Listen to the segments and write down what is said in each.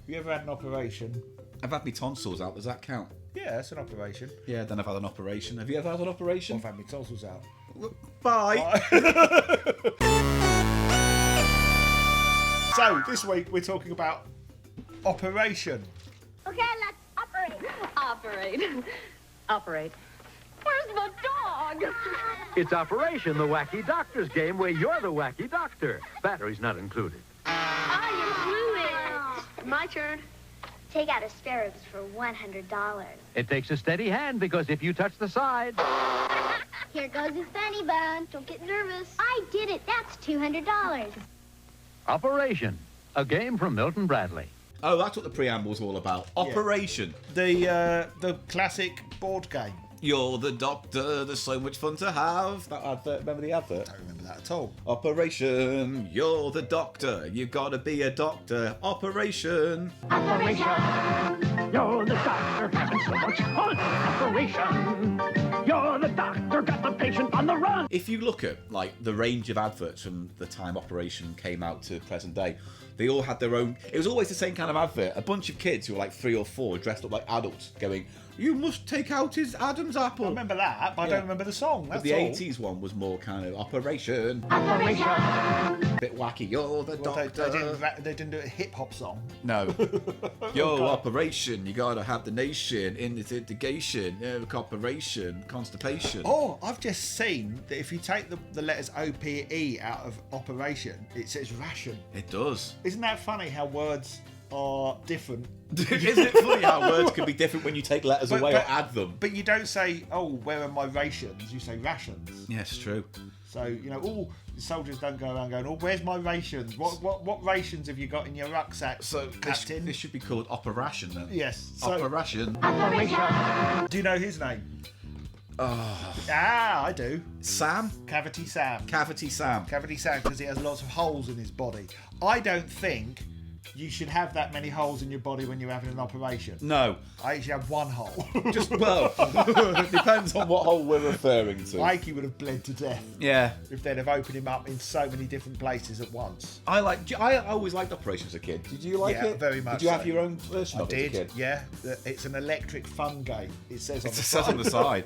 Have you ever had an operation? I've had my tonsils out. Does that count? Yeah, that's an operation. Yeah, then I've had an operation. Have you ever had an operation? I've had my tonsils out. Bye. So, this week we're talking about Operation. Okay, let's operate. Operate. Where's the dog? It's Operation, the Wacky Doctor's game where you're the wacky doctor. Batteries not included. Oh, you blew it. My turn. Take out asparagus for $100. It takes a steady hand because if you touch the side... Here goes his funny bone. Don't get nervous. I did it. That's $200. Operation, a game from Milton Bradley. Oh, that's what the preamble's all about. Operation. The classic board game. You're the doctor, there's so much fun to have. That advert, remember the advert? I don't remember that at all. Operation, you're the doctor, you gotta be a doctor. Operation. Operation, you're the doctor, having so much fun. Operation, you're the doctor, got the patient on the run. If you look at like the range of adverts from the time Operation came out to present day, they all had their own. It was always the same kind of advert. A bunch of kids who were like 3 or 4 dressed up like adults going, "You must take out his Adam's apple." I remember that, but I don't remember the song. That's But the all. 80s one was more kind of Operation. Operation. A bit wacky. You're the Well, doctor. they didn't do a hip hop song. No. Your Operation. You gotta have the nation in this integration. Cooperation. Constipation. Oh, I've just seen that if you take the letters O-P-E out of Operation, it says ration. It does. Isn't that funny how words are different? Isn't it funny how words can be different when you take letters away or add them? But you don't say, "Oh, where are my rations?" You say rations. Yes, true. So, you know, all soldiers don't go around going, "Oh, where's my rations? What rations have you got in your rucksack, So Captain?" this should be called Operation then. Yes. So, Operation. Operation. do you know his name? Oh. I do. Sam? Cavity Sam. Cavity Sam. Cavity Sam, because he has lots of holes in his body. I don't think you should have that many holes in your body when you're having an operation. No. I actually have one hole. Just, well, it depends on what hole we're referring to. Mikey would have bled to death Yeah. if they'd have opened him up in so many different places at once. I always liked Operation as a kid. Did you like Yeah, it? very much Did you have so. your own version I of it as a did, kid? yeah. It's an electric fun game. It says on It the says side. on the side.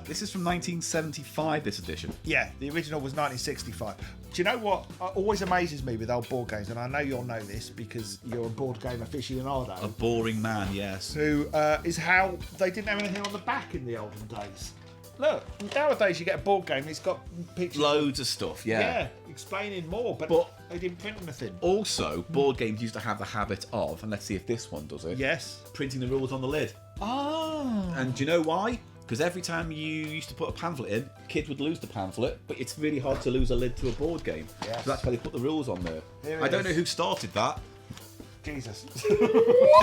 This is from 1975, this edition. Yeah, the original was 1965. Do you know what always amazes me with old board games, and I know you'll know this because you're a board game aficionado, A boring man, yes. who is how they didn't have anything on the back in the olden days. Look, nowadays you get a board game and it's got pictures. Loads of stuff, Yeah, explaining more, but they didn't print anything. Also, board games used to have the habit of, and let's see if this one does it, Yes. printing the rules on the lid. Oh. And do you know why? Because every time you used to put a pamphlet in, kids would lose the pamphlet, but it's really hard to lose a lid to a board game. Yes. So that's why they put the rules on there. Here it I don't is. know who started that. Jesus.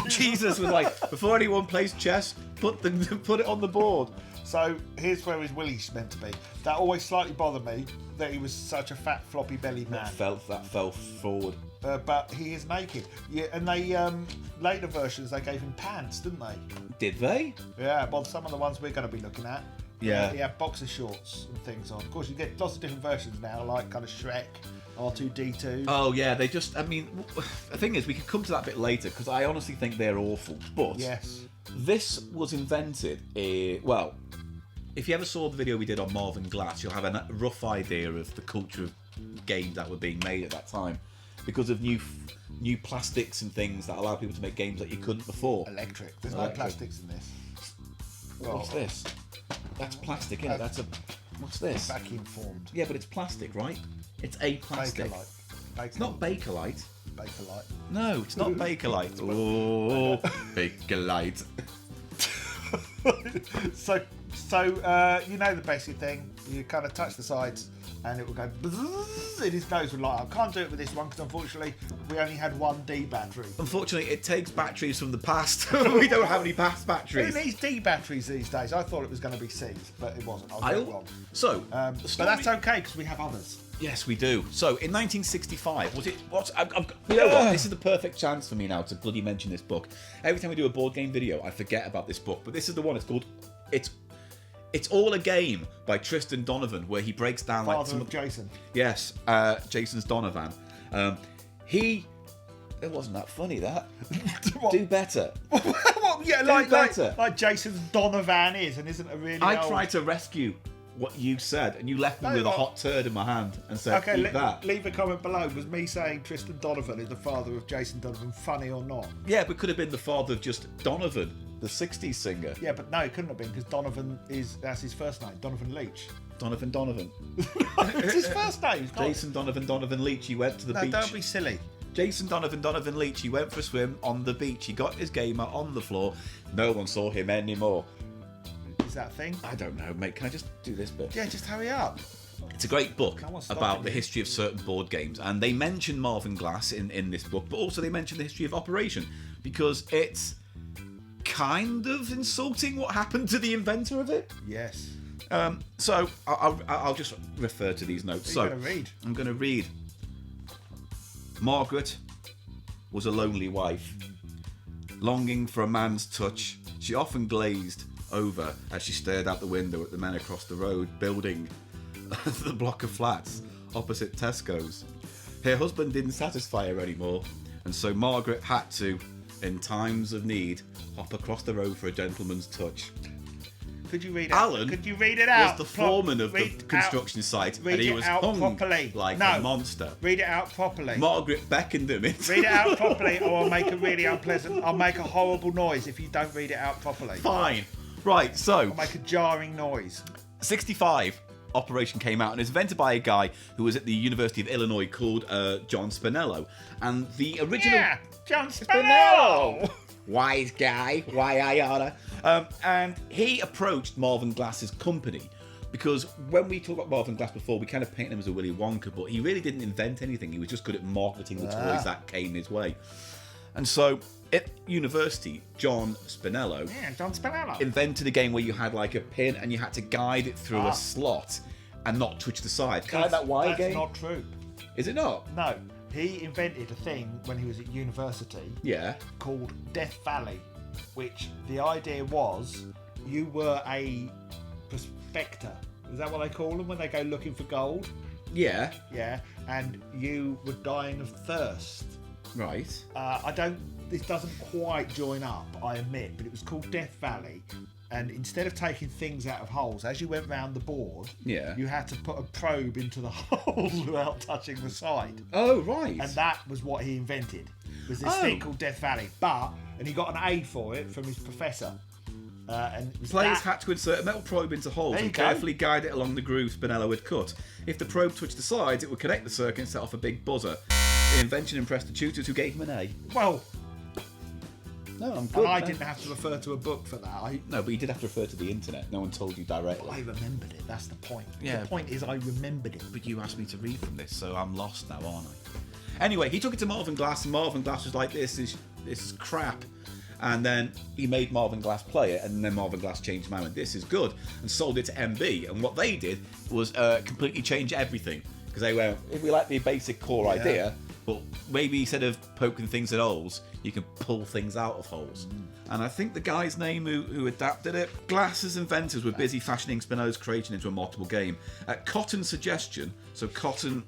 Jesus was like, before anyone plays chess, put it on the board. So here's where his willy's meant to be. That always slightly bothered me that he was such a fat, floppy bellied man. That fell forward. But he is naked. Yeah, and they later versions they gave him pants, didn't they? Did they? Yeah, well, some of the ones we're going to be looking at. Yeah. He had boxer shorts and things on. Of course, you get lots of different versions now, like kind of Shrek, R2D2. Oh yeah, the thing is, we could come to that bit later because I honestly think they're awful. But Yes. this was invented. If you ever saw the video we did on Marvin Glass, you'll have a rough idea of the culture of games that were being made at that time, because of new plastics and things that allow people to make games that you couldn't before. Electric. There's Electric. no plastics in this. What's this? That's plastic, isn't it? What's this? Vacuum formed. Yeah, but it's plastic, right? It's a plastic. Bakelite. It's not Bakelite. Bakelite. No, it's not Bakelite. Oh, Bakelite. So you know the basic thing. You kind of touch the sides, and it will go bzzz, and his nose will light up. Can't do it with this one because unfortunately we only had one D battery. Unfortunately, it takes batteries from the past. We don't have any past Who batteries. needs D batteries these days? I thought it was going to be C's, but it wasn't. I was very wrong. So, But that's okay because we have others. yes, we do. So, in 1965, was it? You know what? This is the perfect chance for me now to bloody mention this book. Every time we do a board game video, I forget about this book, but this is the one. It's called It's All a Game by Tristan Donovan, where he breaks down like Father some of Jason. Yes, Jason's Donovan. He It wasn't that funny, that. What? Do better. Well, yeah, better. like Jason Donovan is, and isn't a really I old... tried to rescue what you said, and you left me No, with a what? hot turd in my hand and said, Okay, eat that. leave a comment below. Was me saying Tristan Donovan is the father of Jason Donovan funny or not? Yeah, but could have been the father of just Donovan, the 60s singer. Yeah, but no, it couldn't have been, because Donovan that's his first name, Donovan Leach. Donovan. It's his first name. It's not- Jason Donovan Leach, he went to the No, beach. don't be silly. Jason Donovan Leach, he went for a swim on the beach. He got his gamer on the floor. No one saw him anymore. Is that a thing? I don't know, mate. Can I just do this bit? Yeah, just hurry up. It's a great book No one's stopping about the you. history of certain board games. And they mention Marvin Glass in this book, but also they mention the history of Operation, because it's kind of insulting what happened to the inventor of it. Yes. So I'll just refer to these notes. What are you gonna read? I'm going to read. Margaret was a lonely wife. Longing for a man's touch, she often glazed over as she stared out the window at the men across the road building the block of flats opposite Tesco's. Her husband didn't satisfy her anymore, and so Margaret had to, in times of need, hop across the road for a gentleman's touch. Could you read it? Alan Could you read it out? was the foreman of the Read out- construction site, read and he it was out hung properly. like No. a monster. Read it out properly. Margaret beckoned him into Read it out properly, or I'll make a really unpleasant. I'll make a horrible noise if you don't read it out properly. Fine. Right, so I'll make a jarring noise. 65 Operation came out and it was invented by a guy who was at the University of Illinois called John Spinello. And the original... Yeah, John Spinello. Wise guy, why I oughta. And he approached Marvin Glass's company because when we talked about Marvin Glass before, we kind of painted him as a Willy Wonka, but he really didn't invent anything. He was just good at marketing the toys that came his way. And so at university, John Spinello Yeah, John Spinello. invented a game where you had like a pin and you had to guide it through a slot and not touch the side. Kind of that wire That's game? not true. Is it not? No, he invented a thing when he was at university Yeah. called Death Valley, which the idea was you were a prospector. Is that what they call them when they go looking for gold? Yeah. Yeah, and you were dying of thirst. Right. This doesn't quite join up, I admit, but it was called Death Valley. And instead of taking things out of holes, as you went round the board, Yeah. you had to put a probe into the holes without touching the side. Oh, right. And that was what he invented. Was this thing called Death Valley. And he got an A for it from his professor. And it was Players that- had to insert a metal probe into holes There you and go. carefully guide it along the groove Spinello had cut. If the probe touched the sides, it would connect the circuit and set off a big buzzer. The invention impressed the tutors who gave him an A. Well, No, I'm good. and I no. didn't have to refer to a book for that. No, but you did have to refer to the internet. No one told you directly. I remembered it. That's the point. Yeah. The point is I remembered it. But you asked me to read from this, so I'm lost now, aren't I? Anyway, he took it to Marvin Glass, and Marvin Glass was like, this is crap. And then he made Marvin Glass play it, and then Marvin Glass changed his mind and went, this is good, and sold it to MB. And what they did was completely change everything. Because they went, if we like the basic core idea, but maybe instead of poking things at holes, you can pull things out of holes. And I think the guy's name who adapted it, Glass's inventors were busy fashioning Spinello's creation into a marketable game. At Cotton's suggestion, so Cotton...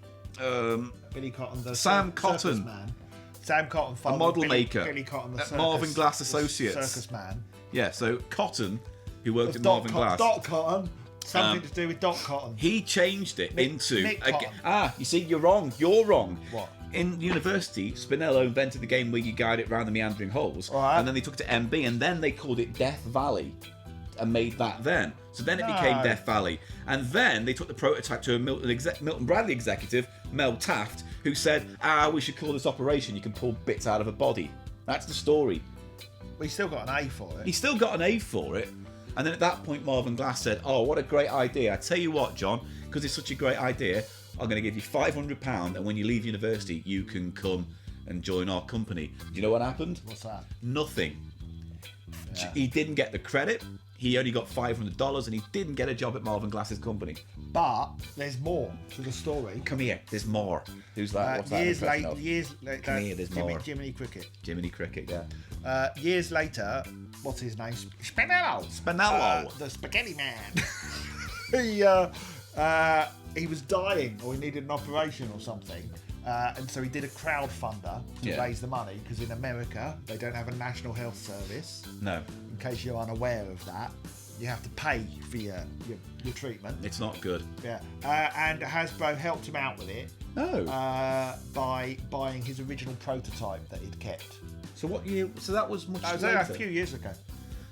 Billy Cotton, the Sam circus Cotton. man. Sam Cotton, A model maker Billy Cotton, the at circus, Marvin Glass the Associates. circus man. Yeah, so Cotton, who worked at Dot Marvin Glass, Dot Cotton, something to do with Dot Cotton. he changed it into... Nick Cotton. You see, you're wrong. You're wrong. What? In university, Spinello invented the game where you guide it around the meandering holes, Right. and then they took it to MB, and then they called it Death Valley, and made that then. So then it became No. Death Valley, and then they took the prototype to a Milton Bradley executive, Mel Taft, who said, we should call this Operation. You can pull bits out of a body. That's the story. We still got an A for it. He still got an A for it. And then at that point, Marvin Glass said, oh, what a great idea. I tell you what, John, because it's such a great idea, I'm going to give you £500, and when you leave university, you can come and join our company. Do you know what happened? What's that? Nothing. Yeah. He didn't get the credit. He only got $500, and he didn't get a job at Marvin Glass's company. But there's more to the story. Come here, there's more. Who's that? What's that Years impression later, of? years later, Come here, there's more. Jiminy Cricket. Jiminy Cricket, yeah. Years later, what's his name? Spinello. Spinello. The Spaghetti Man. he was dying, or he needed an operation or something, And so he did a crowdfunder to Yeah. raise the money, because in America they don't have a national health service. No, In case you're unaware of that, you have to pay for your treatment. it's not good. Yeah, and Hasbro helped him out with it Oh, by buying his original prototype that he'd kept. so what year? So that was much That was later. a few years ago.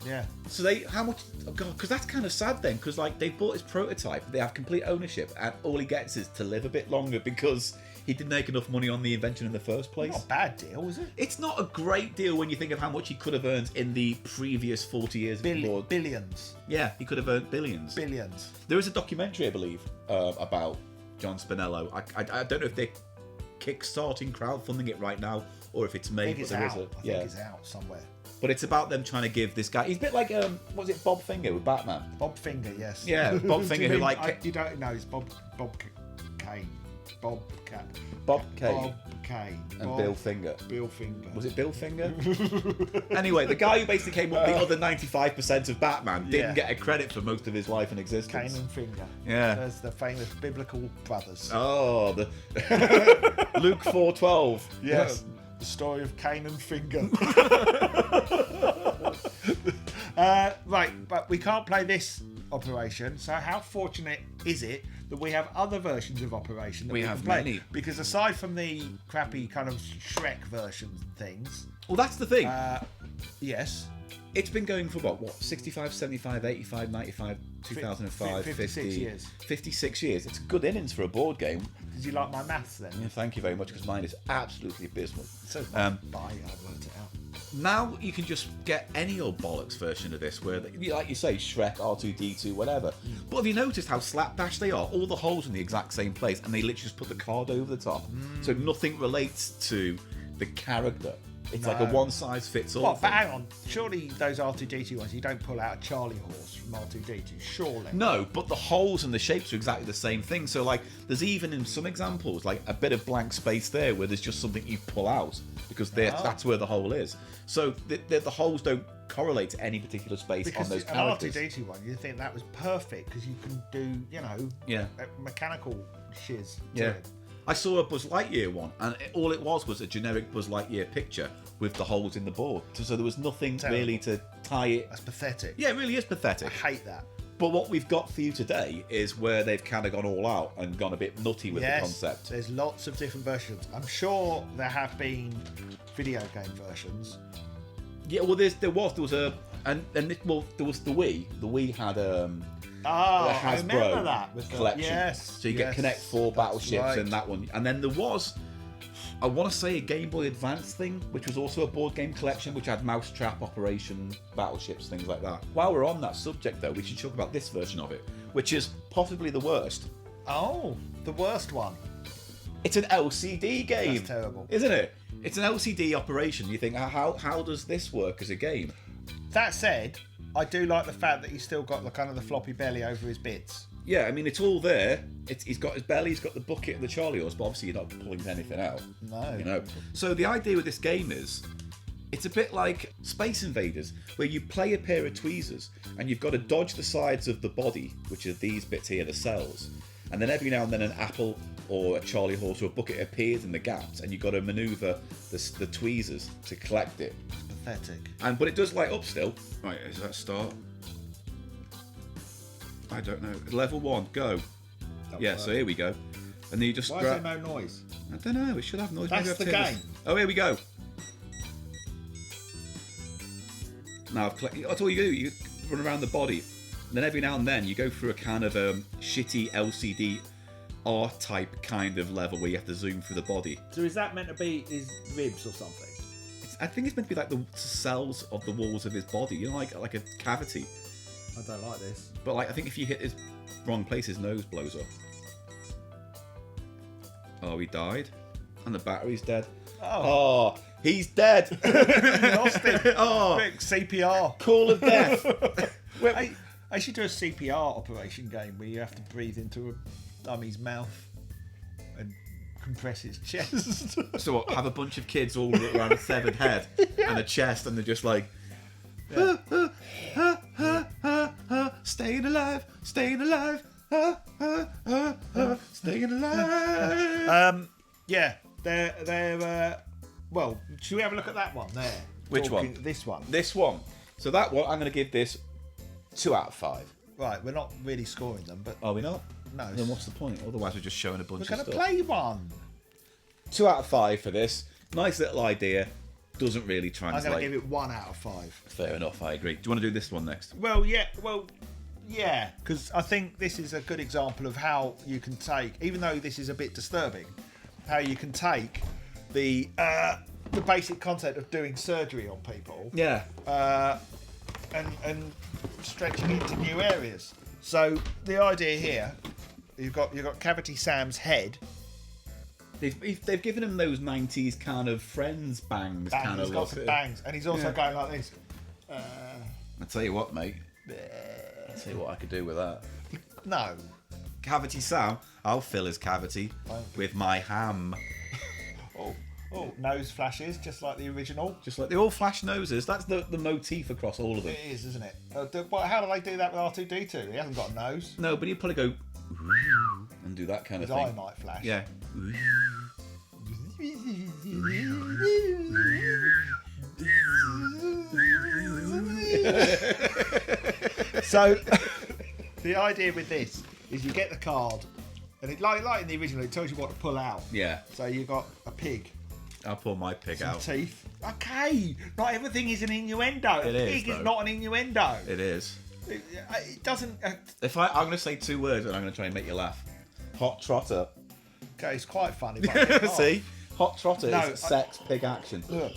Yeah. So how much? Oh God, because that's kind of sad then. Because like they bought his prototype, they have complete ownership, and all he gets is to live a bit longer because he didn't make enough money on the invention in the first place. Not a bad deal, is it? It's not a great deal when you think of how much he could have earned in the previous 40 years of the board. Billions. Yeah, he could have earned billions. Billions. There is a documentary, I believe, about John Spinello. I don't know if they're kickstarting, crowdfunding it right now, or if it's I made. think it's but there is out. I think it's out somewhere. But it's about them trying to give this guy. He's a bit like what was it, Bob Finger with Batman? Bob Finger, yes. Yeah, Bob Do Finger you who mean- like you don't know, it's Bob Kane. Bob Kane. Bob Kane Bob Kane. and Bob- Bill Finger. Bill Finger. Was it Bill Finger? Anyway, the guy who basically came up with the other 95% of Batman didn't Yeah. get a credit for most of his life in existence. Kane and Finger. Yeah. There's the famous biblical brothers. Oh, the Luke 4:12. Yes. The story of Kane and Finger. Right, but we can't play this Operation, so how fortunate is it that we have other versions of Operation that We we have can play? many. Because aside from the crappy kind of Shrek versions and things, Well, that's the thing. yes, It's been going for what? 65, 75, 85, 95, 2005, 56 years. 56 years. It's a good innings for a board game. did you like my maths then? Yeah, thank you very much, because mine is absolutely abysmal. So Um, I worked it out. Now you can just get any old bollocks version of this, where, like you say, Shrek, R2D2, whatever. But have you noticed how slapdash they are? All the holes in the exact same place, and they literally just put the card over the top, so nothing relates to the character. It's like a No. one-size-fits-all. What? But thing. hang on. Surely those R2D2 ones, you don't pull out a Charlie horse from R2D2. Surely. No, but the holes and the shapes are exactly the same thing. So, like, there's even in some examples, like, a bit of blank space there where there's just something you pull out because that's where the hole is. So the holes don't correlate to any particular space Because on those an characters. R2D2 one, you think that was perfect because you can do, Yeah. mechanical shiz. to Yeah. it. I saw a Buzz Lightyear one, and all it was a generic Buzz Lightyear picture with the holes in the board. So there was nothing Terrible. really to tie it. That's pathetic. Yeah, it really is pathetic. I hate that. But what we've got for you today is where they've kind of gone all out and gone a bit nutty with the concept. There's lots of different versions. I'm sure there have been video game versions. Yeah, well, there was a, and well, there was the Wii. The Wii had the I Hasbro remember that with collection. Yes. So you get yes, Connect 4 that's battleships right. and that one, and then there was, I want to say, a Game Boy Advance thing, which was also a board game collection, which had Mousetrap, Operation, battleships, things like that. While we're on that subject, though, we should talk about this version of it, which is possibly the worst. Oh, the worst one. It's an LCD game. That's terrible. Isn't it? It's an LCD operation. You think, how does this work as a game? That said, I do like the fact that he's still got the kind of the floppy belly over his bits. Yeah, I mean, it's all there. He's got his belly, he's got the bucket and the Charlie horse, but obviously you're not pulling anything out. No. So the idea with this game is, it's a bit like Space Invaders, where you play a pair of tweezers and you've got to dodge the sides of the body, which are these bits here, the cells. And then every now and then an apple or a Charlie horse or a bucket appears in the gaps, and you've got to manoeuvre the tweezers to collect it. Pathetic. But it does light up still. Right, is that start? I don't know. Level 1, go. Yeah, so here we go. And then you just Why is there no noise? I don't know, it should have noise. That's Maybe I've the turned game. this- Oh, here we go. Now, that's all you do. You run around the body. And then every now and then you go through a kind of shitty LCD R-type kind of level where you have to zoom through the body. So is that meant to be his ribs or something? I think it's meant to be like the cells of the walls of his body, you know, like a cavity. I don't like this. But like, I think if you hit his wrong place, his nose blows up. Oh, he died, and the battery's dead. Oh, he's dead. You lost it. Oh, Quick, CPR. call of death. I should do a CPR operation game where you have to breathe into a dummy's mouth and compress his chest. So what, have a bunch of kids all around a severed head and a chest, and they're just like, staying alive, staying alive, staying alive. Yeah, they're. Well, should we have a look at that one there? Which one? This one. This one. So that one, I'm going to give this 2 out of 5. Right, we're not really scoring them, but Are we not? no. Then what's the point? Otherwise, we're just showing a bunch We're of going to stuff. play one. 2 out of 5 for this. Nice little idea. Doesn't really I'm translate. going to give it 1 out of 5. Fair enough, I agree. Do you want to do this one next? Well, yeah, because I think this is a good example of how you can take, even though this is a bit disturbing, how you can take the basic concept of doing surgery on people, Yeah. and stretching it into new areas. So the idea here, you've got Cavity Sam's head. They've given him those 90s kind of Friends bangs Bang, kind he's of got look. some bangs, and he's also going like this. I'll tell you what, mate. I'll tell you what I could do with that. No. Cavity Sam, I'll fill his cavity with my ham. Oh, nose flashes, just like the original. Just like they all flash noses. That's the motif across all of them. It is, isn't it? How do they do that with R2-D2? He hasn't got a nose. No, but he'd probably go and do that kind His of eye thing. might flash. Yeah. So, the idea with this is you get the card, and it like in the original, it tells you what to pull out. Yeah. So you got a pig, I'll pull my pig some out. teeth. Okay, not everything is an innuendo. It a is, pig is though. not an innuendo. It is. It doesn't. I'm going to say 2 words and I'm going to try and make you laugh. Hot trotter. Okay, it's quite funny. But I can't. See? Hot trotter No, is sex pig action. Look.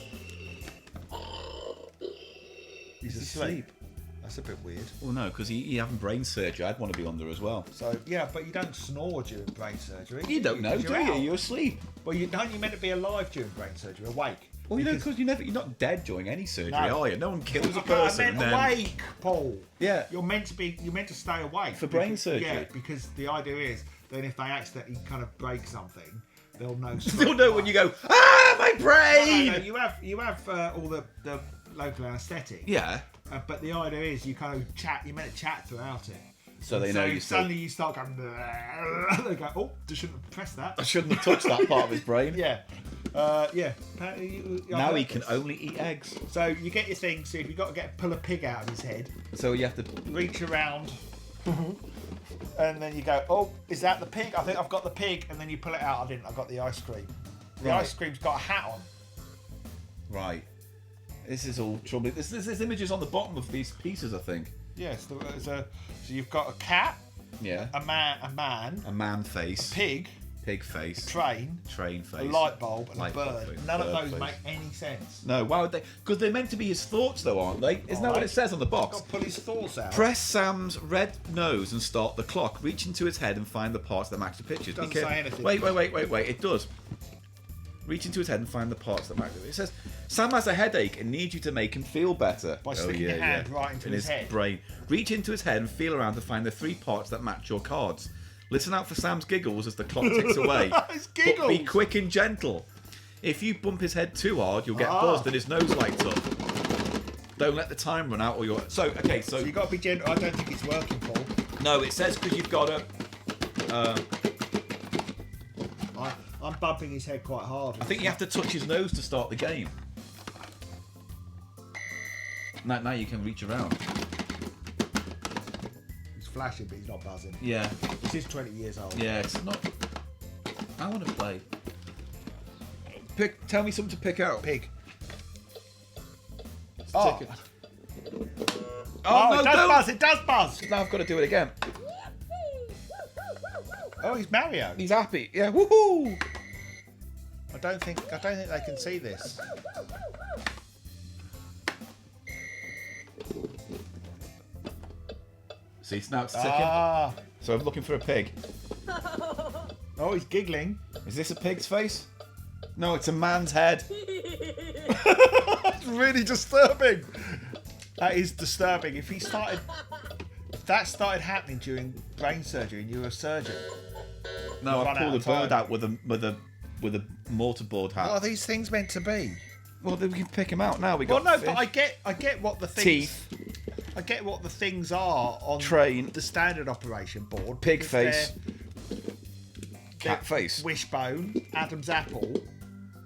He's asleep. asleep. That's a bit weird. Well, no, because he having brain surgery. I'd want to be under as well. So yeah, but you don't snore during brain surgery. You don't know, 'Cause do you're you? out. You're asleep. Well, you meant to be alive during brain surgery, awake. Well, you know, because you're not dead during any surgery, No. are you? No one kills a I person. meant and then... awake, Paul. Yeah. You're meant to stay awake For brain because- surgery. Yeah, because the idea is then if they accidentally kind of break something, they'll know. You'll know when you go, ah, my brain! No, you have all the local anaesthetic. Yeah. But the idea is you kind of chat. You're meant to chat throughout it. So they know you suddenly you start going. They go, oh, I shouldn't have pressed that. I shouldn't have touched that part of his brain. Yeah. Yeah. Apparently Now he can only eat eggs. So you get your thing. So if you've got to pull a pig out of his head, So you have to... reach around, and then you go, oh, is that the pig? I think I've got the pig, and then you pull it out. I didn't. I got the ice cream. The Right. ice cream's got a hat on. Right. This is all troubling. There's images on the bottom of these pieces, I think. Yes. So you've got a cat, Yeah. a man, A man face. pig, Pig face. train, Train face. a light bulb, and Light a bulb bird. face, None of bird those face. make any sense. No, why would they? Because they're meant to be his thoughts, though, aren't they? Isn't that what it says on the box? Got to pull his thoughts out. Press Sam's red nose and start the clock. Reach into his head and find the parts that match the pictures. Doesn't Because- say anything. Wait. It does. Reach into his head and find the parts that match. It says Sam has a headache and needs you to make him feel better. By sticking your hand right into in his head. brain. Reach into his head and feel around to find the 3 parts that match your cards. Listen out for Sam's giggles as the clock ticks away. His But giggles. be quick and gentle. If you bump his head too hard, you'll get buzzed and his nose lights up. Don't let the time run out or you're... So You got to be gentle. I don't think it's working, Paul. No, it says because you've got to... I'm bumping his head quite hard. I think you have to touch his nose to start the game. Now you can reach around. He's flashing, but he's not buzzing. Yeah. This is 20 years old. Yeah, it's not... I want to play. Tell me something to pick out. Pig. Oh, Oh. oh no, it does don't! buzz. It does buzz. Now I've got to do it again. Oh, he's Mario. He's happy. Yeah, woohoo! I don't think they can see this. See, now it's ticking. Ah. So I'm looking for a pig. Oh, he's giggling. Is this a pig's face? No, it's a man's head. That's really disturbing. That is disturbing. If that started happening during brain surgery and you were a surgeon. No, Run I out pulled a of time. bird out with a mortarboard hat. What are these things meant to be? Well, then we can pick him out now. We Well, got no, but I get what the things. teeth, I get what the things are on Train. the standard operation board. Pig because face. Cat face. Wishbone, Adam's apple.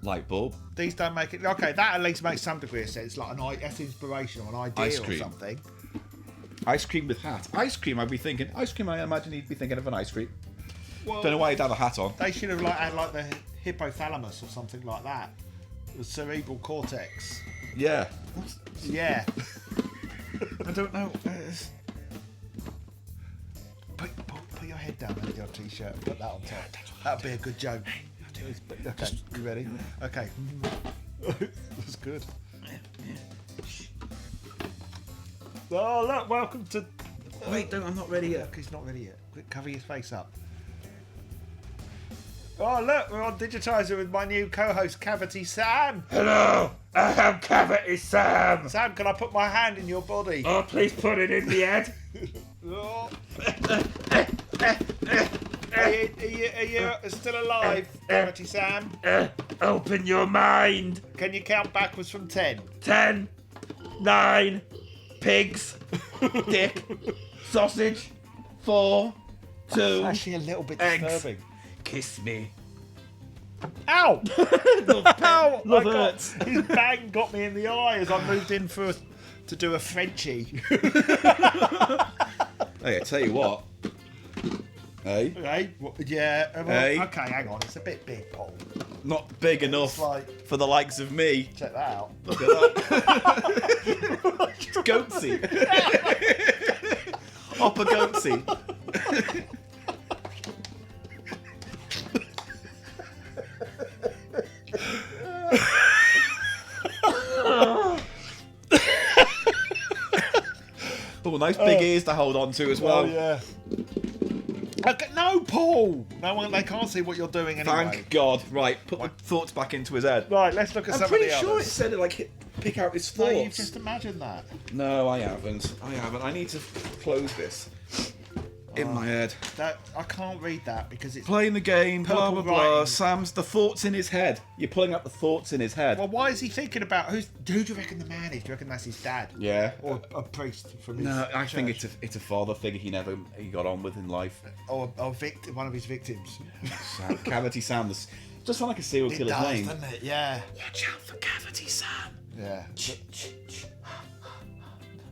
Light bulb. These don't make it. Okay, that at least makes some degree of sense. Like that's inspiration or an idea Ice or cream. something. Ice cream with hat. Ice cream, I'd be thinking. Ice cream, I imagine he'd be thinking of an ice cream. Well, Don't know why he'd have a hat on. they should have had like the hypothalamus or something like that. The cerebral cortex. Yeah. Yeah. I don't know. Put your head down with your t-shirt and put that on top. That'd be a good joke. Okay, you ready? Okay. That's good. Oh, look, welcome to... Wait, I'm not ready yet. Look, he's not ready yet. Quick, cover his face up. Oh, look, we're on Digitiser with my new co-host, Cavity Sam. Hello, I am Cavity Sam. Sam, can I put my hand in your body? Oh, please put it in the head. Oh. Are you still alive, Cavity Sam? Open your mind. Can you count backwards from 10? 10, 9, pigs, dick, sausage, 4, 2, Actually, a little bit eggs. disturbing. Kiss me. Ow! Ow! Love hurts. His bang got me in the eye as I moved in to do a Frenchie. Hey, I tell you what. Hey, Hey, yeah. Well, Hey. Okay, hang on. It's a bit big, Paul. not big enough It's like, for the likes of me. check that out. Look at that. Goatsy. Upper goatsy. Oh, nice big ears to hold on to as well. Oh, yeah. Okay, no, Paul! No one, they can't see what you're doing anyway. Thank God. Right, put the thoughts back into his head. Right, let's look at I'm some pretty of the sure it others. said it like pick out his No, thoughts. you've just imagined that. No, I haven't. I need to close this in my head. That I can't read that because it's... Playing the game, blah blah Purple blah. writing. Sam's the thoughts in his head. You're pulling up the thoughts in his head. Well, why is he thinking about... Who do you reckon the man is? Do you reckon that's his dad? Yeah. Or a priest from his No, I think church? it's a father figure he got on with in life. Or one of his victims. Sam, Cavity Sam. Just sound like a serial It killer's does, name. doesn't it? Yeah. Watch out for Cavity Sam. Yeah.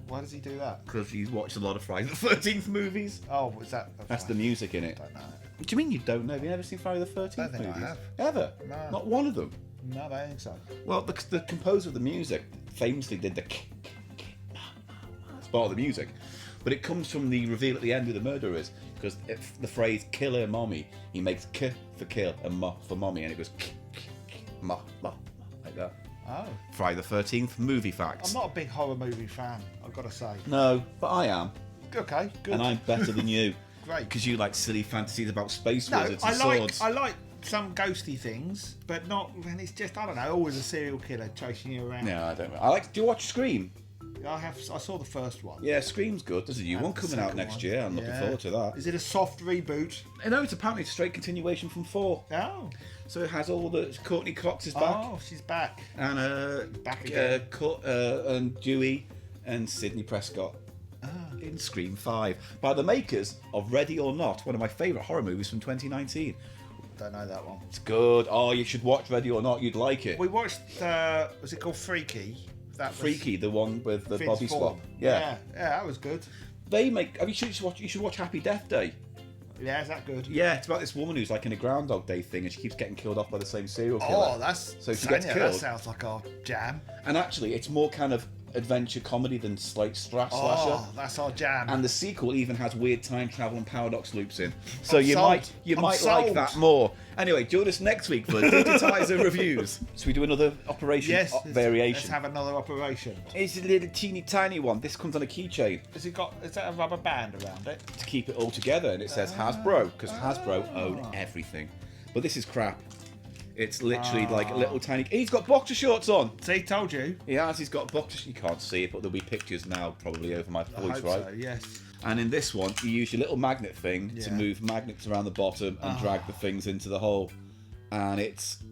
Why does he do that? Because he's watched a lot of Friday the 13th movies. Oh, was that... That's the music in it. I don't know. Do you mean you don't know? Have you never seen Friday the 13th Don't think I movies? have. Ever? No. Not one of them. No, I don't think so. Well, the composer of the music famously did the it's part of the music, but it comes from the reveal at the end who the murderer is, because the phrase "kill her mommy," he makes "k" for kill and "ma" for mommy, and it goes "ma ma" like that. Oh. Friday the 13th movie facts. I'm not a big horror movie fan, I've got to say. No, but I am, Okay, good. and I'm better than you. Great. Because you like silly fantasies about space No, wizards I and like swords. I like some ghosty things, but not when it's just, I don't know, always a serial killer chasing you around. No, I don't. I like. Do you watch Scream? I saw the first one. Yeah, Scream's good. There's a new one The coming out second next one. year. I'm looking Yeah. forward to that. Is it a soft reboot? No, it's apparently a straight continuation from 4. Oh. So it has all the Courtney Cox is back, Oh, she's back. and Back again. and Dewey and Sidney Prescott in Scream 5 by the makers of Ready or Not, one of my favourite horror movies from 2019. Don't know that one. It's good. Oh, you should watch Ready or Not. You'd like it. We watched, was it called Freaky? That was Freaky, the one with the Vince body Vaughn. swap. Yeah. Yeah, that was good. They make. You should watch Happy Death Day. Yeah, is that good? Yeah, it's about this woman who's like in a Groundhog Day thing, and she keeps getting killed off by the same serial killer. Oh, that's... So she gets That killed. sounds like our jam. And actually, it's more kind of adventure comedy than like slasher. Oh, that's our jam. And the sequel even has weird time travel and paradox loops in. So I'm you sold. might I'm like sold. that more. Anyway, join us next week for Digitiser reviews. So we do another operation Yes, variation. let's have another operation. It's a little teeny tiny one. This comes on a keychain Is that a rubber band around it? to keep it all together, and it says Hasbro because Hasbro own everything. But this is crap. It's literally like a little tiny. He's got boxer shorts on. See, told you. He has. He's got boxer. You can't see it, but there'll be pictures now probably over my I voice, hope right? so, yes. And in this one, you use your little magnet thing to Yeah. move magnets around the bottom and drag the things into the hole. And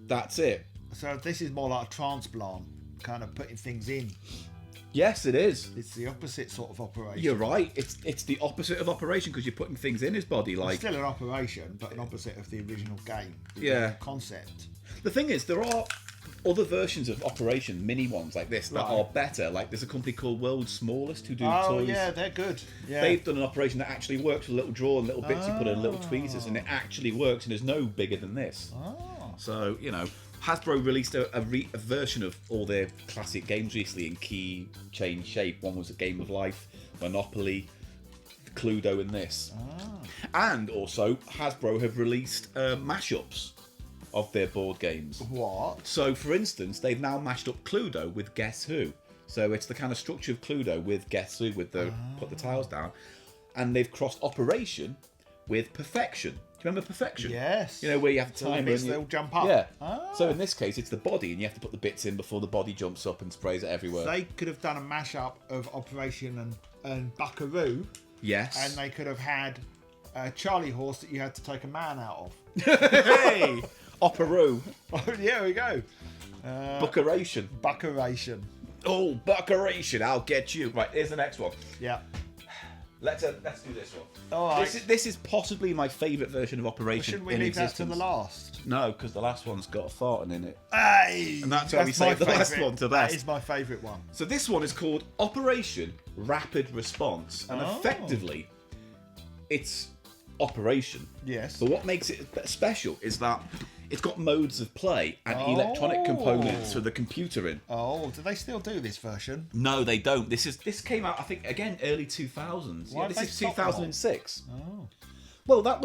that's it. So this is more like a transplant, kind of putting things in. Yes, it is. It's the opposite sort of operation. You're right. It's the opposite of operation because you're putting things in his body. Like It's still an operation, but an opposite of the original game. The Yeah. original concept. the thing is, there are other versions of Operation, mini ones like this, that Right. are better. Like there's a company called World's Smallest who do Oh toys. yeah, they're good. Yeah. They've done an operation that actually works with a little drawer and little bits you put in, little tweezers, and it actually works and is no bigger than this. Oh. So, you know, Hasbro released a version of all their classic games recently in keychain shape. One was a Game of Life, Monopoly, Cluedo, and this. And also, Hasbro have released mashups of their board games. What? So, for instance, they've now mashed up Cluedo with Guess Who. So it's the kind of structure of Cluedo with Guess Who, with the put the tiles down, and they've crossed Operation with Perfection. Do you remember Perfection? Yes. You know, where you have to So the time bits and you- they'll jump up. Yeah. Ah. So in this case, it's the body, and you have to put the bits in before the body jumps up and sprays it everywhere. They could have done a mashup of Operation and Buckaroo, Yes. and they could have had a Charlie horse that you had to take a man out of. Hey, Operoo, Oh, yeah, we go. Buckeration. Buckeration. Oh, Buckeration! I'll get you. Right, here's the next one. Yeah. Let's do this one. All right. This is possibly my favourite version of Operation Shouldn't we in leave that to existence. the last? No, because the last one's got a farting in it. Hey! And that's why we my saved the last favourite. one to best. That is my favourite one. So this one is called Operation Rapid Response, and effectively, it's Operation. Yes. But what makes it special is that it's got modes of play and electronic components for the computer in. Oh, do they still do this version? No, they don't. This came out, I think, again, early 2000s. Why Yeah, have this they is stopped 2006. Oh. Well, that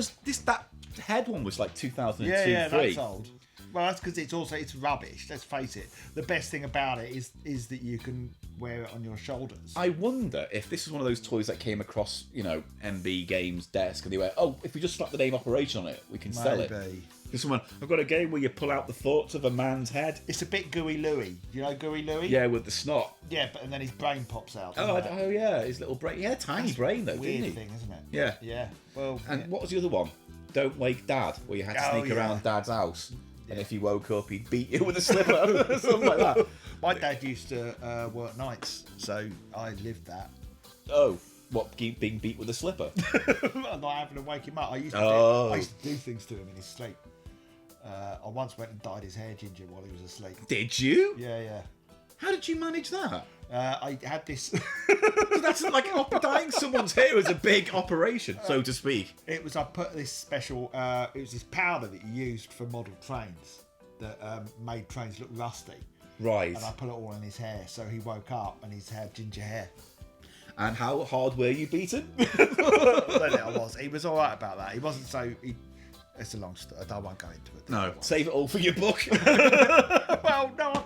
head one was like 2002, Yeah, 3. that's old. Well, that's because it's rubbish. Let's face it. The best thing about it is that you can wear it on your shoulders. I wonder if this is one of those toys that came across, you know, MB Games desk, and they went, "Oh, if we just slap the name Operation on it, we can sell it." Maybe. This one, I've got a game where you pull out the thoughts of a man's head. It's a bit Gooey Louie. You know Gooey Louie? Yeah, with the snot. Yeah, but and then his brain pops out. Oh, doesn't it? oh yeah, his little brain. He had a tiny brain though, Weird didn't he? thing, isn't it? Yeah. Yeah. Well. And yeah. what was the other one? Don't Wake Dad, where you had to Oh, sneak yeah. around Dad's house, and if he woke up, he'd beat you with a slipper, something like that. My dad used to work nights, so I lived that. Oh, what? Being beat with a slipper? I'm not having to wake him up. I used to do things to him in his sleep. I once went and dyed his hair ginger while he was asleep. Did you? Yeah. How did you manage that? I had this. That's like dyeing someone's hair is a big operation, so to speak. It was I put this special. It was this powder that you used for model trains that made trains look rusty, Right. and I put it all in his hair. So he woke up and he's had ginger hair. And how hard were you beaten? I was. He was all right about that. He wasn't so. It's a long story. I won't go into it. No, save it all for your book. Well, no.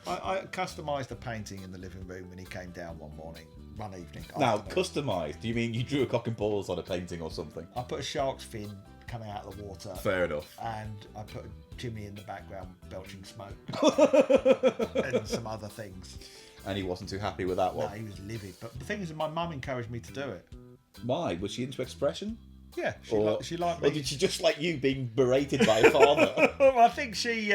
I customised a painting in the living room when he came down one evening. Now, afternoon. customised. Do you mean you drew a cock and balls on a painting or something? I put a shark's fin coming out of the water. Fair enough. And I put a chimney in the background belching smoke. And some other things. And he wasn't too happy with that No, one. he was livid. But the thing is, my mum encouraged me to do it. Why? Was she into expression? Yeah, she liked Or me. did she just like you being berated by a father? Well, I think she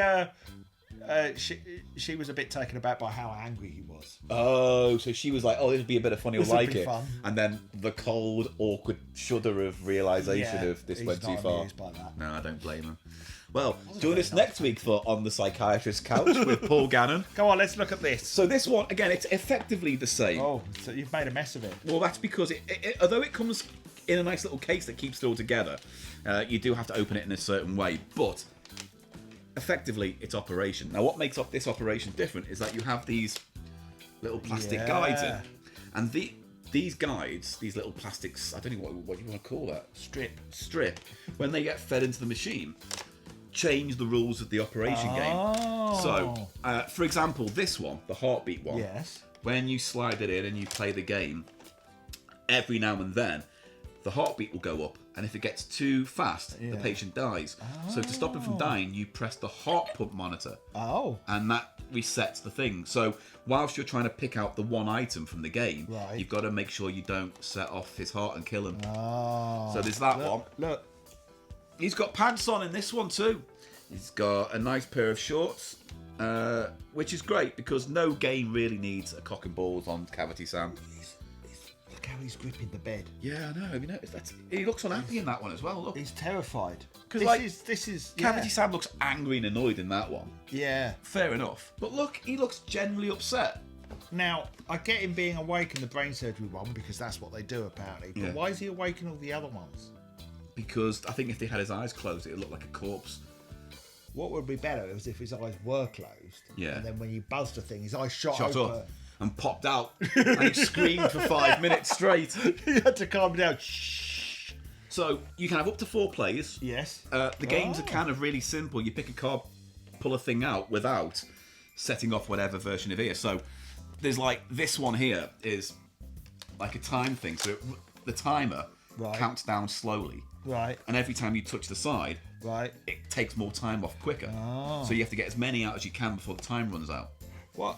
was a bit taken aback by how angry he was. Oh, so she was like, "Oh, this would be a bit of fun. He'll This'll like be it." fun. And then the cold, awkward shudder of realization of this he's went too not far. amused by that. No, I don't blame him. Well, join us next week for On the Psychiatrist's Couch with Paul Gannon. Go on, let's look at this. So this one, again, it's effectively the same. Oh, so you've made a mess of it. Well, that's because although it comes in a nice little case that keeps it all together, you do have to open it in a certain way. But effectively, it's Operation. Now, what makes up this Operation different is that you have these little plastic guides in, and these guides, these little plastics, I don't know what you want to call that. Strip. When they get fed into the machine, change the rules of the Operation game. So, for example, this one, the heartbeat one. Yes. When you slide it in and you play the game, every now and then, the heartbeat will go up, and if it gets too fast, the patient dies. So to stop him from dying, you press the heart pump monitor. Oh. And that resets the thing. So whilst you're trying to pick out the one item from the game, Right. you've got to make sure you don't set off his heart and kill him. Oh. So there's that one. Look. He's got pants on in this one too. He's got a nice pair of shorts. which is great because no game really needs a cock and balls on Cavity Sam. Look how he's gripping the bed. Yeah, I know. Have you noticed that? He looks unhappy in that one as well. Look, He's terrified. 'Cause, This like, is Cavity yeah. Sam looks angry and annoyed in that one. Yeah. Fair enough. But look, he looks generally upset. Now, I get him being awake in the brain surgery one because that's what they do apparently. But Yeah. why is he awake in all the other ones? Because I think if they had his eyes closed, it would look like a corpse. What would be better is if his eyes were closed. Yeah. And then when you buzzed a thing, his eyes shot Shot open. up and popped out and he screamed for 5 minutes straight. You had to calm down. Shh. So you can have up to 4 players. Yes. The games are kind of really simple. You pick a card, pull a thing out without setting off whatever version of ear. So there's like this one here is like a time thing. So the timer counts down slowly. Right. And every time you touch the side, Right. it takes more time off quicker. Oh. So you have to get as many out as you can before the time runs out. What?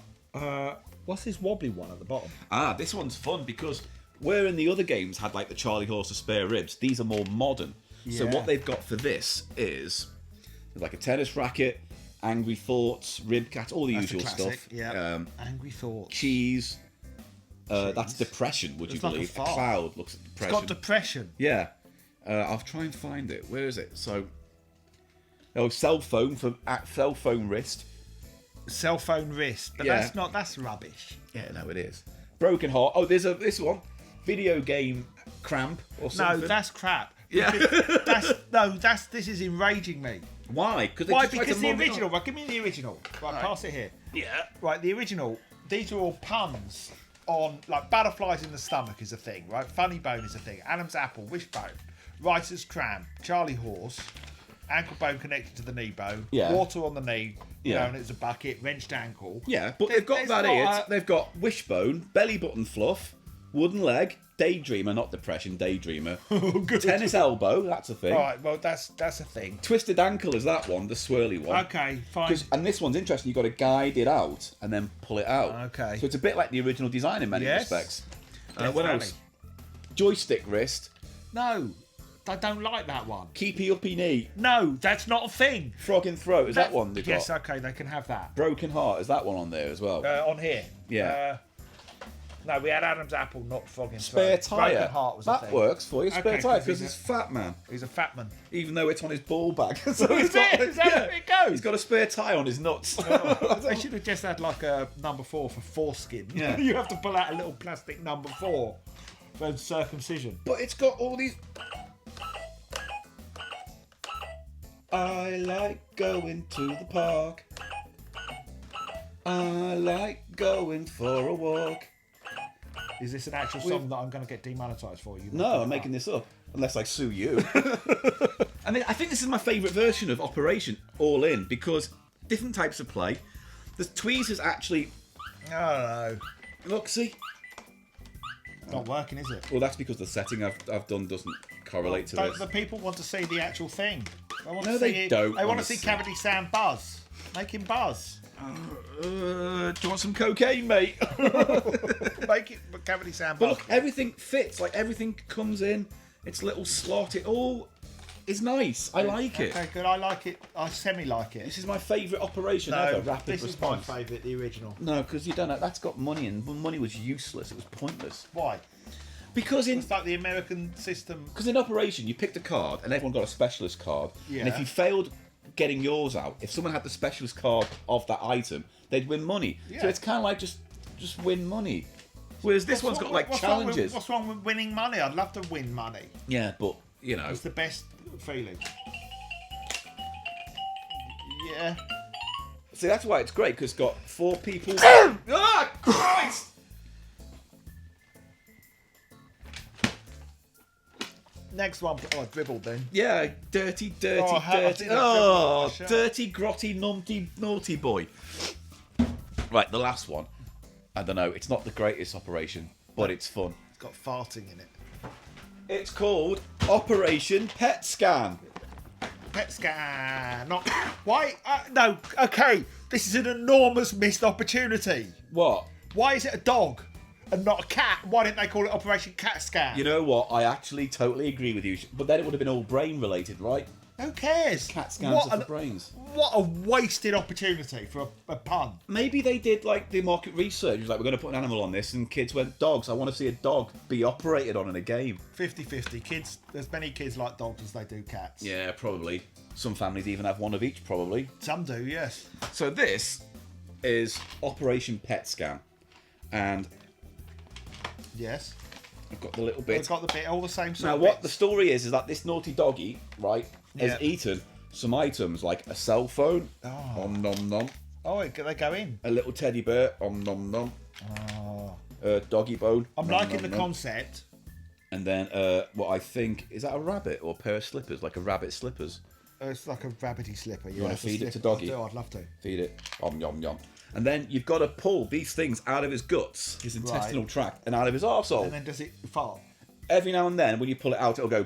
What's this wobbly one at the bottom? This one's fun because where in the other games had like the Charlie Horse of spare ribs, these are more modern. So Yeah. what they've got for this is like a tennis racket, angry thoughts, rib cat, all the That's usual a classic. stuff. Yeah. Angry thoughts. Cheese. That's depression, would It's you like a believe? fart. Cloud looks at It's depression. got depression. Yeah. I'll try and find it. Where is it? So, cell phone for cell phone wrist. Cell phone wrist. But Yeah. that's rubbish. Yeah, no, it is. Broken heart. Oh, there's this one. Video game cramp or No, something. that's crap. Yeah. This is enraging me. Why? Why? just tried Because to the mob it original. up. Right, give me the original. Right, pass it here. Yeah. Right, the original. These are all puns on like butterflies in the stomach is a thing, right? Funny bone is a thing. Adam's apple, wishbone, writer's cramp, Charlie horse, ankle bone connected to the knee bone, Yeah. water on the knee, Yeah. known as a bucket, wrenched ankle. Yeah, but they've got There's that not here. a- They've got wishbone, belly button fluff, wooden leg, daydreamer, not depression, daydreamer. Tennis elbow, that's a thing. Right, well that's a thing. Twisted ankle is that one, the swirly one. Okay, fine. And this one's interesting. You've got to guide it out and then pull it out. Okay. So it's a bit like the original design in many Yes. respects. Death What Valley. else? Joystick wrist, No, I don't like that one. keepy uppy knee, No, that's not a thing. frog in throat. Is that one? They've Yes, got? okay, they can have that. Broken heart. Is that one on there as well? On here. Yeah. No, we had Adam's apple, not frog in Spare throat. Broken tyre. heart was a That thing. works for you. Spare Okay, tyre 'cause because he's he's fat man. He's a fat man. Even though it's on his ball bag. so Is he's got, it? Is that where it goes? He's got a spare tyre on his nuts. They should have just had like a number 4 for foreskin. Yeah. You have to pull out a little plastic number 4 for circumcision. But it's got all these. I like going to the park. I like going for a walk. Is this an actual song that I'm going to get demonetised for? You No, I'm making this up. Unless I sue you. I mean, I think this is my favourite version of Operation All In because different types of play. The tweezers actually. I don't know. Look, see? It's not working, is it? Well, that's because the setting I've done doesn't correlate to Don't this. the people want to see the actual thing? They want No, to they see don't They want wanna to see see- Cavity Sam buzz. Make him buzz. Do you want some cocaine, mate? Make it Cavity Sam But buzz. look, everything fits. Like, everything comes in. Its little slot. It all is nice. I like it. Okay, good. I like it. I semi-like it. This is my favourite operation No, ever. Rapid this response. is my favourite, the original. No, because you don't know. That's got money in. Money was useless. It was pointless. Why? Because in It's like the American system. Operation, you picked a card and everyone got a specialist card. And if Yeah. you failed getting yours out, if someone had the specialist card of that item, they'd win money. So Yeah. it's kind of like just win money. Whereas this one's got like challenges. What's wrong with winning money? I'd love to win money. Yeah, but you know. It's the best feeling. Yeah. See, that's why it's great because it's got 4 people. Ah, Christ! Next one. Oh, I dribbled then. Yeah, dirty. Oh, I dirty. think I Oh, dribbled my shirt. dirty, grotty, numpty, naughty boy. Right, the last one. I don't know. It's not the greatest operation, but it's fun. It's got farting in it. It's called Operation Pet Scan. Pet scan. Not. Why? No. Okay. This is an enormous missed opportunity. What? Why is it a dog and not a cat? Why didn't they call it Operation Cat Scan? You know what? I actually totally agree with you. But then it would have been all brain related, right? Who cares? Cat scans of the brains. What a wasted opportunity for a pun. Maybe they did like the market research. It was like, we're going to put an animal on this, and kids went, dogs. I want to see a dog be operated on in a game. 50-50. Kids, there's many kids like dogs as they do cats. Yeah, probably. Some families even have one of each, probably. Some do, yes. So this is Operation Pet Scan, and Yes. I've got the little bit. They've got the bit, all the same sort Now, of what the bits. story is that this naughty doggy, right, has Yeah. eaten some items like a cell phone, Oh. om nom nom, Oh, they go in. a little teddy bear, om nom nom, a doggy bone. I'm nom, liking nom, the nom. concept. And then what I think is that a rabbit or a pair of slippers, like a rabbit slippers. It's like a rabbity slipper. You wanna feed it to doggy? I'd love to. Feed it, om yum yum. And then you've got to pull these things out of his guts, his intestinal tract, and out of his arsehole. And then does it fart? Every now and then, when you pull it out, it'll go.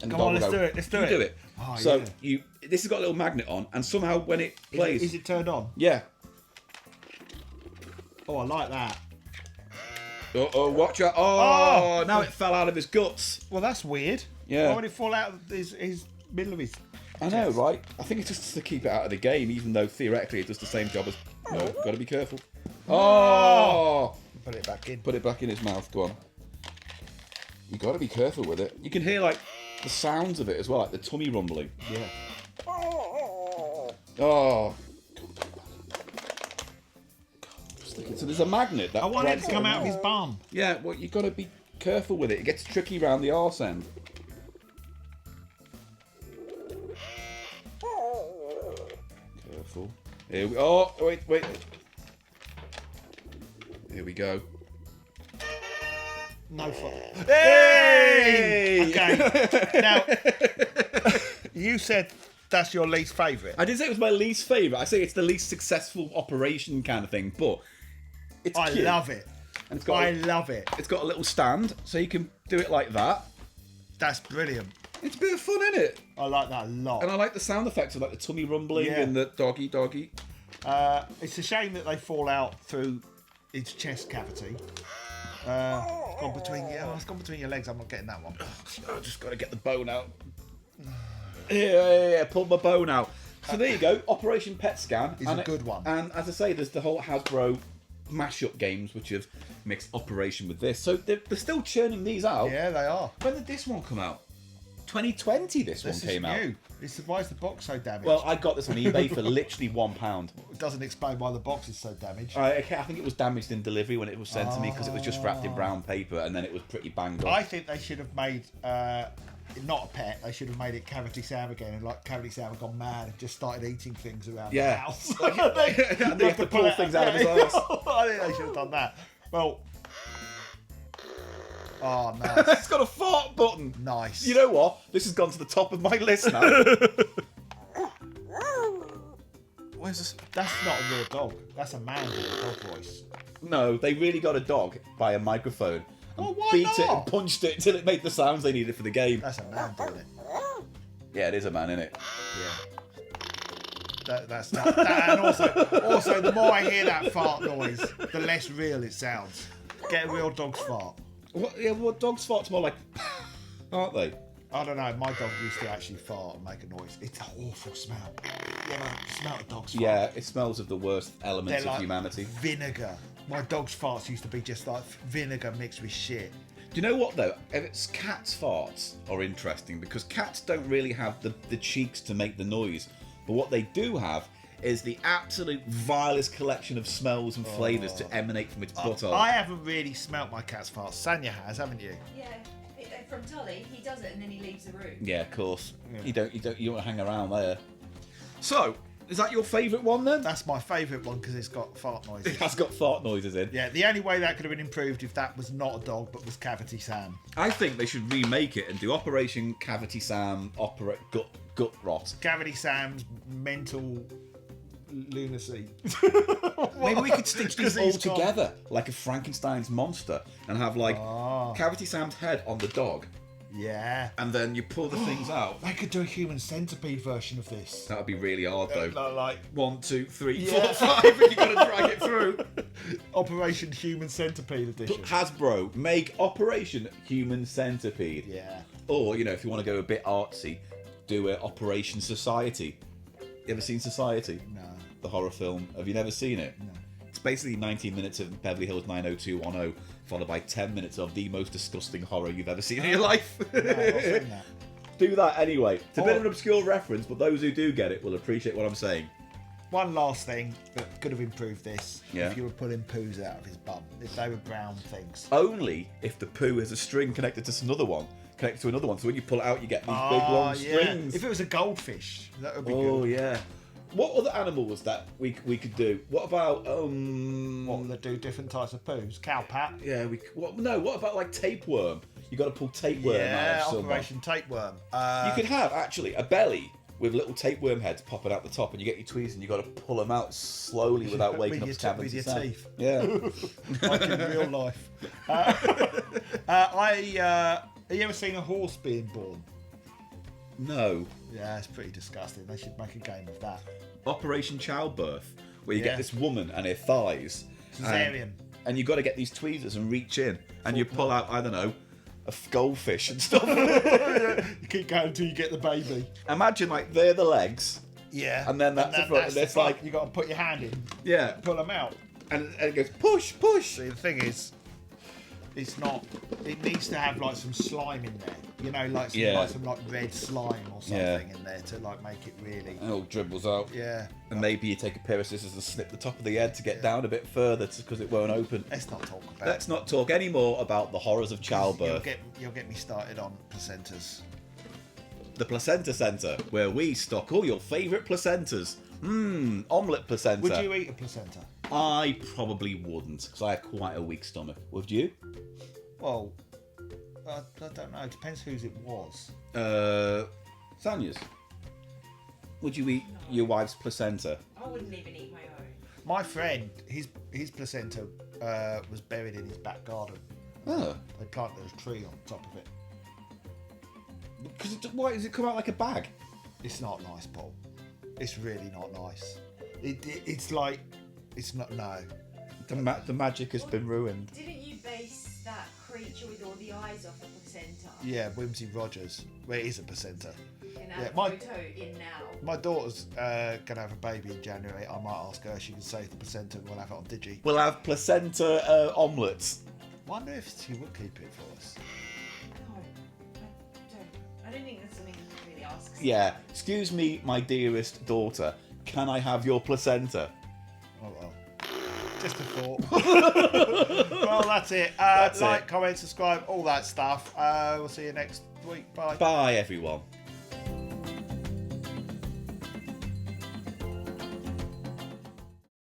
And the Come dog on, will let's go, do it, let's do "You it." do it. Oh, So yeah. this has got a little magnet on, and somehow when it plays, Is it turned on? yeah. Oh, I like that. Oh, watch out! Oh, now it fell out of his guts. Well, that's weird. Yeah. Why would it fall out of his middle of his... I know, right? I think it's just to keep it out of the game, even though theoretically it does the same job as. No, got to be careful. Oh! Put it back in. Put it back in his mouth. Go on. You got to be careful with it. You can hear like the sounds of it as well, like the tummy rumbling. Yeah. Oh. So there's a magnet that. I want it drags to come out of around. his bum. Yeah, well, you got to be careful with it. It gets tricky around the arse end. Careful. Here we. Oh, wait. Here we go. No fun. Hey! Okay. Now, you said that's your least favourite. I didn't say it was my least favourite. I say it's the least successful operation kind of thing, but it's I cute. love it. And it's got I love it. It's got a little stand, so you can do it like that. That's brilliant. It's a bit of fun, isn't it? I like that a lot. And I like the sound effects of like the tummy rumbling Yeah. and the doggy. It's a shame that they fall out through its chest cavity. It's gone between your legs. I'm not getting that one. I just got to get the bone out. Yeah, pull my bone out. So there you go. Operation Pet Scan Is a good one. And as I say, there's the whole Hasbro mashup games which have mixed Operation with this. So they're still churning these out. Yeah, they are. When did this one come out? 2020. This one This came is out. new. Why is the box so damaged? Well, I got this on eBay for literally £1. it doesn't explain why the box is so damaged. I think it was damaged in delivery when it was sent to me because it was just wrapped in brown paper and then it was pretty banged up. I think they should have made not a pet. They should have made it Cavity Sam again, and like Cavity Sam had gone mad and just started eating things around the Yeah. house. And they have to pull things out of his arse. I think they should have done that. Well, oh, nice, It's got a fart button. nice. You know what? This has gone to the top of my list now. Where's this? That's not a real dog. That's a man with a dog voice. No, they really got a dog by a microphone. And Oh, why beat it and not? punched it until it made the sounds they needed for the game. That's a man doing it. Yeah, it is a man, isn't it? Yeah. That's not. And also, the more I hear that fart noise, the less real it sounds. Get a real dog's fart. What dogs fart's more like, aren't they? I don't know. My dog used to actually fart and make a noise. It's an awful smell. You ever smell a dog's fart? Yeah, it smells of the worst elements They're of like humanity. vinegar. My dog's farts used to be just like vinegar mixed with shit. Do you know what though? If it's cats' farts are interesting because cats don't really have the cheeks to make the noise, but what they do have is the absolute vilest collection of smells and flavours to emanate from its butthole. I haven't really smelt my cat's farts. Sanya has, haven't you? Yeah, from Tully, he does it and then he leaves the room. Yeah, of course. You don't want to hang around there. So, is that your favourite one then? That's my favourite one because it's got fart noises. It has got fart noises in. Yeah, the only way that could have been improved if that was not a dog but was Cavity Sam. I think they should remake it and do Operation Cavity Sam Gut Rot. Cavity Sam's mental lunacy. Maybe we could stitch these 'Cause all he's gone. together like a Frankenstein's monster and have like Cavity Sam's head on the dog, Yeah. and then you pull the things out. They could do a human centipede version of this. That would be really hard though. Like 1, 2, 3, Yeah. 4, 5, and you got to drag it through. Operation Human Centipede edition. Hasbro, make Operation Human Centipede. Yeah. Or, if you want to go a bit artsy, do Operation Society. You ever seen Society? No. The horror film. Have you never seen it? No. It's basically 19 minutes of Beverly Hills 90210, followed by 10 minutes of the most disgusting horror you've ever seen in your life. No, I've not seen that. Do that anyway. It's a bit Oh. of an obscure reference, but those who do get it will appreciate what I'm saying. One last thing that could have improved this, Yeah. if you were pulling poos out of his bum, if they were brown things. Only if the poo has a string connected to another one, connected to another one. So when you pull it out, you get these big long strings. If it was a goldfish, that would be Oh good. yeah. What other animals that we could do? What about What will they do? Different types of poos? Cowpat? Yeah, what about like tapeworm? You got to pull tapeworm out of someone. Operation Tapeworm. You could have actually a belly with little tapeworm heads popping out the top, and you get your tweezers and you got to pull them out slowly without waking up with the cavities. your teeth. Yeah. Like in real life. Have you ever seen a horse being born? No. Yeah, it's pretty disgusting. They should make a game of that. Operation Childbirth, where you Yeah. get this woman and her thighs. Cesarean. And you've got to get these tweezers and reach in, and you pull out, I don't know, a goldfish and stuff. You keep going until you get the baby. Imagine like they're the legs, Yeah. and then that's the front, and the it's front. like, you got to put your hand in, yeah, pull them out. and it goes push, push. See, the thing is, it's not. It needs to have like some slime in there. You know, like some red slime or something in there to like make it really. And it all dribbles out. Yeah. And maybe you take a pair of scissors and snip the top of the head to get down a bit further because it won't open. Let's not talk about. Let's not talk any more about the horrors of childbirth. You'll get me started on placentas. The Placenta Centre, where we stock all your favourite placentas. Omelette placenta. Would you eat a placenta? I probably wouldn't, because I have quite a weak stomach. Would you? Well, I don't know. It depends whose it was. Sanya's. Would you eat your wife's placenta? I wouldn't even eat my own. My friend, his placenta was buried in his back garden. Oh. They planted a tree on top of it. Because why does it come out like a bag? It's not nice, Paul. It's really not nice. It's like, it's not, no. The magic has been ruined. Didn't you base that creature with all the eyes off a placenta? Yeah, Whimsy Rogers. Well, it is a placenta. You can Yeah, add my- a photo in now. My daughter's going to have a baby in January. I might ask her if she can save the placenta and we'll have it on Digi. We'll have placenta omelettes. Wonder if she would keep it for us. No, I don't think that's something you can really ask. Yeah. Excuse me, my dearest daughter. Can I have your placenta? Oh well. Just a thought. Well, that's it. That's like, it. comment, subscribe, all that stuff. We'll see you next week. Bye. Bye, everyone.